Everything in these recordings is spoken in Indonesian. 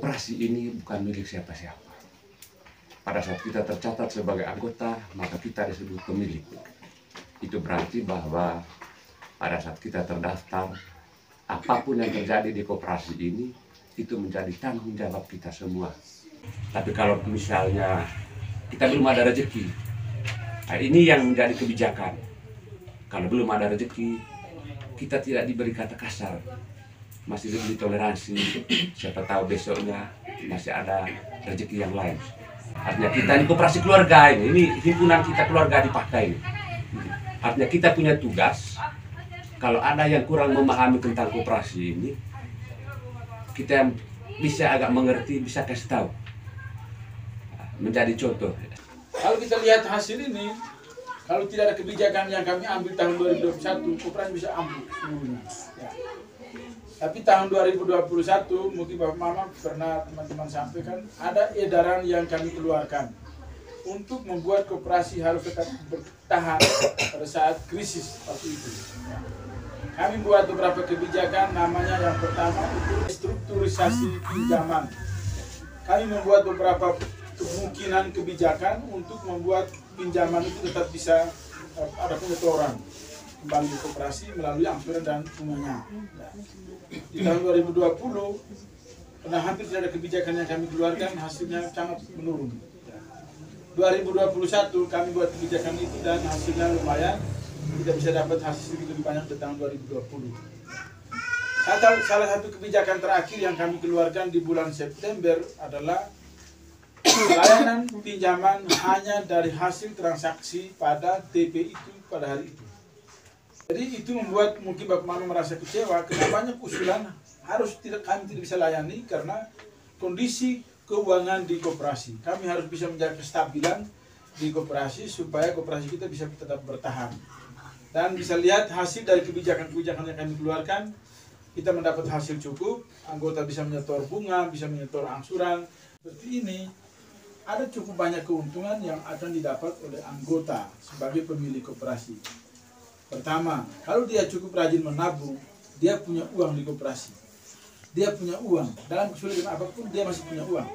koperasi ini bukan milik siapa-siapa. Pada saat kita tercatat sebagai anggota, maka kita disebut pemilik. Itu berarti bahwa pada saat kita terdaftar, apapun yang terjadi di koperasi ini, itu menjadi tanggung jawab kita semua. Tapi kalau misalnya kita belum ada rezeki, nah ini yang menjadi kebijakan. Kalau belum ada rezeki, kita tidak diberi kata kasar, masih lebih toleransi. Siapa tahu besoknya masih ada rezeki yang lain. Artinya kita ini koperasi keluarga ini himpunan kita keluarga dipakai. Artinya kita punya tugas. Kalau ada yang kurang memahami tentang koperasi ini, kita bisa agak mengerti, bisa kasih tahu, menjadi contoh. Kalau kita lihat hasil ini, kalau tidak ada kebijakan yang kami ambil tahun 2021, koperasi bisa ambruk seluruhnya. Ya. Tapi tahun 2021, mungkin Bapak Mama pernah teman-teman sampaikan, ada edaran yang kami keluarkan untuk membuat koperasi harus tetap bertahan pada saat krisis waktu itu. Ya. Kami buat beberapa kebijakan, namanya yang pertama itu strukturisasi pinjaman. Kami membuat beberapa kemungkinan kebijakan untuk membuat pinjaman itu tetap bisa ada penyetoran kembali ke koperasi melalui angsuran dan bunganya. Di tahun 2020, karena hampir tidak ada kebijakan yang kami keluarkan, hasilnya sangat menurun. 2021 kami buat kebijakan itu dan hasilnya lumayan, kita bisa dapat hasil lebih banyak di tahun 2020. Salah satu kebijakan terakhir yang kami keluarkan di bulan September adalah layanan pinjaman hanya dari hasil transaksi pada TP itu pada hari itu. Jadi itu membuat mungkin Bapak Manu merasa kecewa karena banyak usulan kami tidak bisa layani karena kondisi keuangan di koperasi. Kami harus bisa menjaga kestabilan di koperasi supaya koperasi kita bisa tetap bertahan. Dan bisa lihat hasil dari kebijakan-kebijakan yang kami keluarkan, kita mendapat hasil cukup, anggota bisa menyetor bunga, bisa menyetor angsuran. Seperti ini, ada cukup banyak keuntungan yang akan didapat oleh anggota sebagai pemilik koperasi. Pertama, kalau dia cukup rajin menabung, dia punya uang di koperasi. Dia punya uang, dalam kesulitan apapun dia masih punya uang.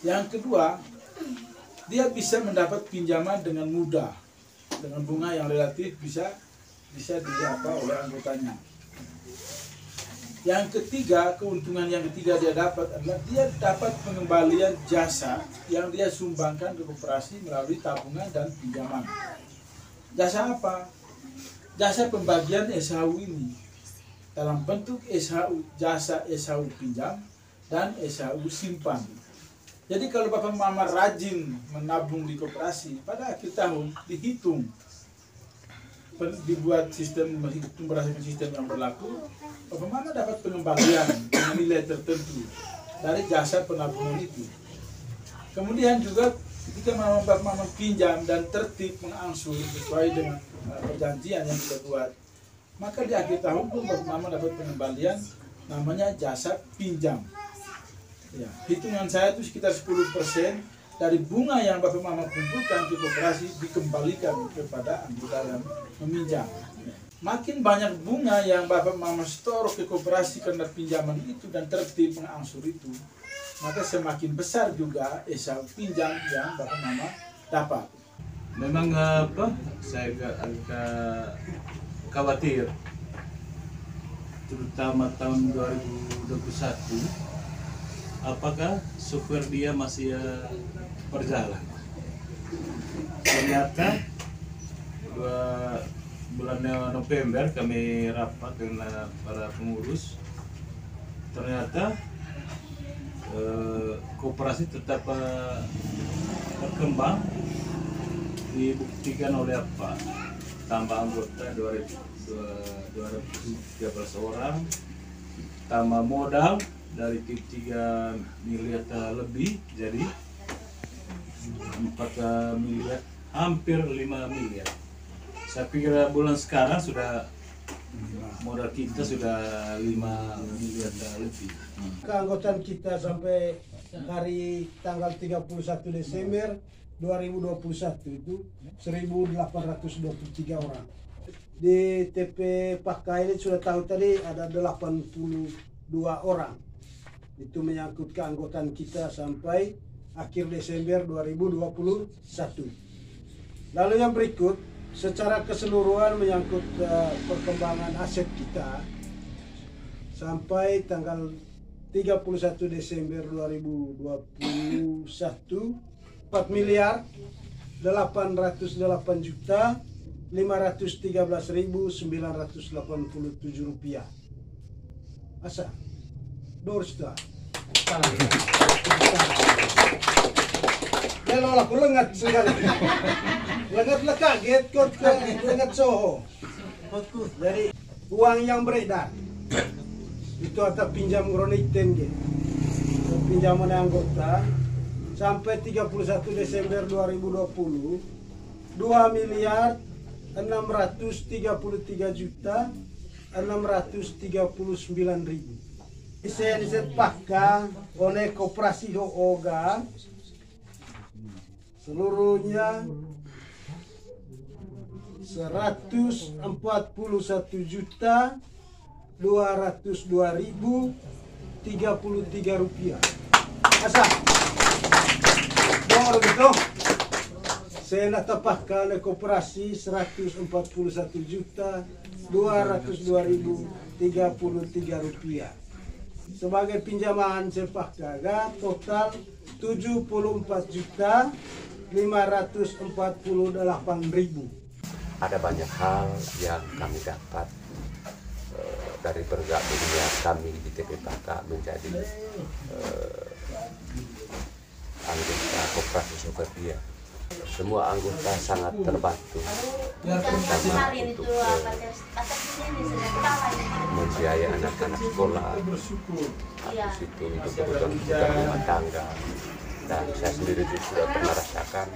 Yang kedua, dia bisa mendapat pinjaman dengan mudah, dengan bunga yang relatif bisa didapat oleh anggotanya. Yang ketiga, keuntungan yang ketiga dia dapat adalah dia dapat pengembalian jasa yang dia sumbangkan ke koperasi melalui tabungan dan pinjaman. Jasa apa? Jasa pembagian SHU ini dalam bentuk SHU, jasa SHU pinjam dan SHU simpan. Jadi kalau Bapak Mama rajin menabung di koperasi, pada akhir tahun dihitung, dibuat sistem menghitung berdasarkan sistem yang berlaku, Bapak Mama dapat pengembalian dengan nilai tertentu dari jasa penabungan itu. Kemudian juga ketika Bapak Mama pinjam dan tertib mengangsur sesuai dengan perjanjian yang kita buat, maka di akhir tahun pun Bapak Mama dapat pengembalian namanya jasa pinjam. Ya, hitungan saya itu sekitar 10% dari bunga yang Bapak Mama kumpulkan ke koperasi dikembalikan kepada anggota yang meminjam. Makin banyak bunga yang Bapak Mama store ke koperasi karena pinjaman itu dan tertib mengangsur itu, maka semakin besar juga SHU pinjam yang Bapak Mama dapat. Memang saya agak khawatir, terutama tahun 2021. Apakah software dia masih berjalan? Ternyata bulan November kami rapat dengan para pengurus. Ternyata koperasi tetap berkembang, dibuktikan oleh apa? Tambah anggota 213 orang, tambah modal dari 3 miliar lebih jadi 4 miliar, hampir 5 miliar. Saya pikir bulan sekarang sudah modal kita sudah 5 miliar lebih. Keanggotaan kita sampai hari tanggal 31 Desember 2021 itu 1.823 orang. Di TP Pakai ini sudah tahu tadi ada 82 orang. Itu menyangkut keanggotaan kita sampai akhir Desember 2021. Lalu yang berikut secara keseluruhan menyangkut perkembangan aset kita sampai tanggal 31 Desember 2021, 4 miliar 808 juta 513.987 rupiah. Asa, dorsta. Kalau aku lengat sekali, lengatlah kaget, kot lengat soho. Jadi uang yang beredar itu atau pinjam kronik tenge, pinjaman anggota sampai 31 Desember 2020 2 miliar 633 juta 639 ribu. Saya disepakkan oleh Koperasi Hooga seluruhnya 141 juta 202.033 rupiah. Asa? Baru gitu. Saya nak tepahkan oleh Koperasi 141 juta 202.033 rupiah. Sebagai pinjaman sepak gaga total 74 juta 548.000. Ada banyak hal yang kami dapat dari bergabungnya kami di TPPK menjadi anggota Koperasi Soferdia. Semua anggota sangat terbantu, terutama untuk membiayai anak-anak sekolah, habis itu untuk kebutuhan rumah tangga. Dan saya sendiri juga sudah pernah rasakan,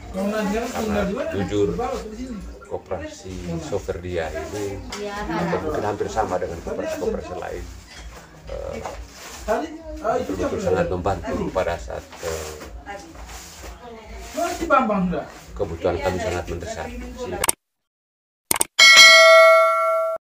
karena jujur Koperasi Soferdia ini atau mungkin hampir sama dengan koperasi lain, betul-betul sangat membantu pada saat kebutuhan kami sangat mendesak.